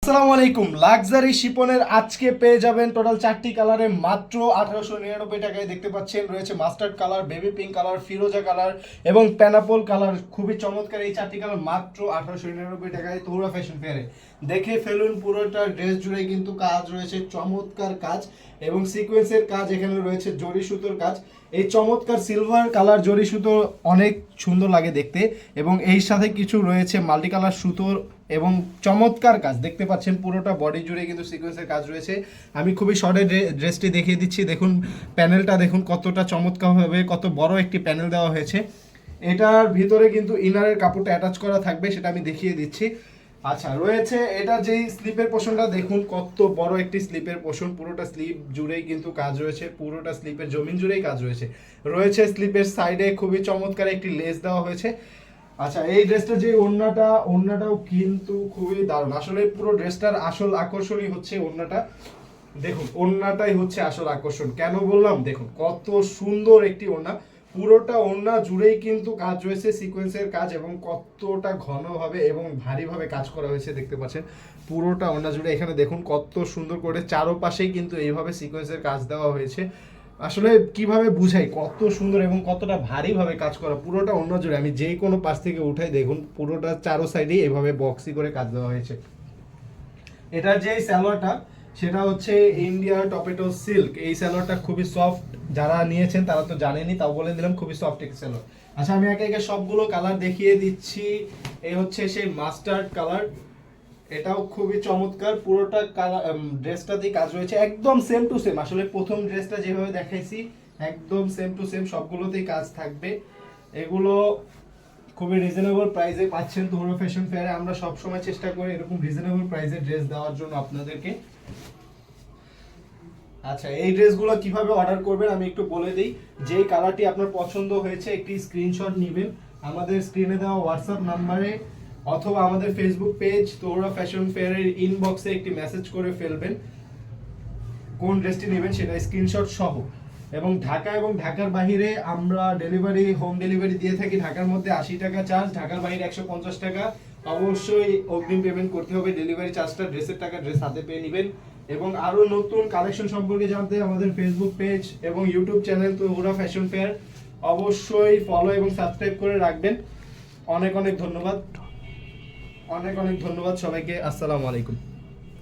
আসসালামু আলাইকুম। লাক্সারি শিপনের আজকে পেয়ে যাবেন টোটাল 4টি কালারে মাত্র 1899 টাকায়। দেখতে পাচ্ছেন রয়েছে mustard colour, baby pink colour, ফিরোজা কালার এবং প্যানাপল কালার। খুবই চমৎকার এই 4টি কালার মাত্র 1899 টাকায় তহুরা ফ্যাশন ফেয়ারে। দেখে ফেলুন, পুরোটা ড্রেস জুড়ে কিন্তু কাজ রয়েছে, চমৎকার কাজ এবং সিকোয়েন্সের কাজ। এখানে রয়েছে জরি সুতোর কাজ। এই চমৎকার সিলভার কালার জরি সুতো অনেক সুন্দর লাগে দেখতে এবং এই সাথে কিছু রয়েছে মাল্টি কালার সুতোর এবং চমৎকার কাজ। দেখতে পাচ্ছেন পুরোটা বডি জুড়ে কিন্তু সিকোয়েন্সের কাজ রয়েছে। আমি খুবই শর্টে ড্রেসটি দেখিয়ে দিচ্ছি। দেখুন প্যানেলটা, দেখুন কতটা চমৎকারভাবে কত বড় একটি প্যানেল দেওয়া হয়েছে। এটার ভিতরে কিন্তু ইনারের কাপড়টা অ্যাটাচ করা থাকবে, সেটা আমি দেখিয়ে দিচ্ছি। আচ্ছা, রয়েছে এটা যেই স্লিপের পোর্শনটা, দেখুন কত বড় একটি স্লিপের পোর্শন। পুরোটা স্লিপ জুড়েই কিন্তু কাজ রয়েছে, পুরোটা স্লিপের জমিন জুড়েই কাজ রয়েছে। রয়েছে স্লিপের সাইডে খুবই চমৎকার একটি লেস দেওয়া হয়েছে। আচ্ছা, এই ড্রেসটা যে ওড়নাটাও কিন্তু খুবই দারুণ। আসলে পুরো ড্রেসটার আসল আকর্ষণই হচ্ছে ওড়নাটা। দেখুন ওড়নাটাই হচ্ছে আসল আকর্ষণ। কেন বললাম, দেখুন কত সুন্দর একটি ওড়না। পুরোটা ওড়না জুড়েই কিন্তু কাজ রয়েছে, সিকোয়েন্সের কাজ এবং কতটা ঘনভাবে এবং ভারীভাবে কাজ করা হয়েছে দেখতে পাচ্ছেন। পুরোটা ওড়না জুড়ে এখানে দেখুন কত সুন্দর করে চারোপাশেই কিন্তু এইভাবে সিকোয়েন্সের কাজ দেওয়া হয়েছে। আসলে কিভাবে বুঝাই কত সুন্দর এবং কতটা ভারীভাবে কাজ করা পুরোটা ওড়না জুড়ে। আমি যেই কোনো পাশ থেকে উঠাই, দেখুন পুরোটা চারো সাইডেই এভাবে বক্সি করে কাজ দেওয়া হয়েছে। এটার যে স্যালোয়ারটা, সেটা হচ্ছে ইন্ডিয়া টপেটো সিল্ক। এই স্যালোয়ারটা খুবই সফট, যারা নিয়েছেন তারা তো জানেনই, তাও বলে দিলাম খুবই সফট একটি স্যালোয়ার। আচ্ছা, আমি একে একে সবগুলো কালার দেখিয়ে দিচ্ছি। এই হচ্ছে সেই মাস্টার্ড কালার, এটাও খুবই চমৎকার। পুরোটা কালার ড্রেসটাতেই কাজ রয়েছে, একদম সেম টু সেম। আসলে প্রথম ড্রেসটা যেভাবে দেখাইছি একদম সেম টু সেম সবগুলোতেই কাজ থাকবে। এগুলো খুবই রিজনেবল প্রাইসে পাচ্ছেন তহুরা ফ্যাশন ফেয়ারে। আমরা সব সময় চেষ্টা করি এরকম রিজনেবল প্রাইসে ড্রেস দেওয়ার জন্য আপনাদেরকে। আচ্ছা, এই ড্রেসগুলো কিভাবে অর্ডার করবেন আমি একটু বলে দিই। যেই কালারটি আপনার পছন্দ হয়েছে একটি স্ক্রিনশট নেবেন আমাদের স্ক্রিনে দেওয়া হোয়াটসঅ্যাপ নাম্বারে, অথবা আমাদের ফেসবুক পেজ তহুরা ফ্যাশন ফেয়ারের ইনবক্সে একটি মেসেজ করে ফেলবেন কোন ড্রেসটি নেবেন সেটা স্ক্রিনশট সহ। এবং ঢাকা এবং ঢাকার বাইরে আমরা ডেলিভারি, হোম ডেলিভারি দিয়ে থাকি। ঢাকার মধ্যে 80 টাকা চার্জ, ঢাকার বাইরে 150 টাকা। অবশ্যই অগ্রিম পেমেন্ট করতে হবে। ডেলিভারি চার্জটা ড্রেসের টাকা ড্রেস হাতে পেয়ে নেবেন। এবং আরও নতুন কালেকশন সম্পর্কে জানতে আমাদের ফেসবুক পেজ এবং YouTube channel Tahura Fashion Fair অবশ্যই ফলো এবং সাবস্ক্রাইব করে রাখবেন। অনেক অনেক ধন্যবাদ, অনেক অনেক ধন্যবাদ সবাইকে। আসসালামু আলাইকুম।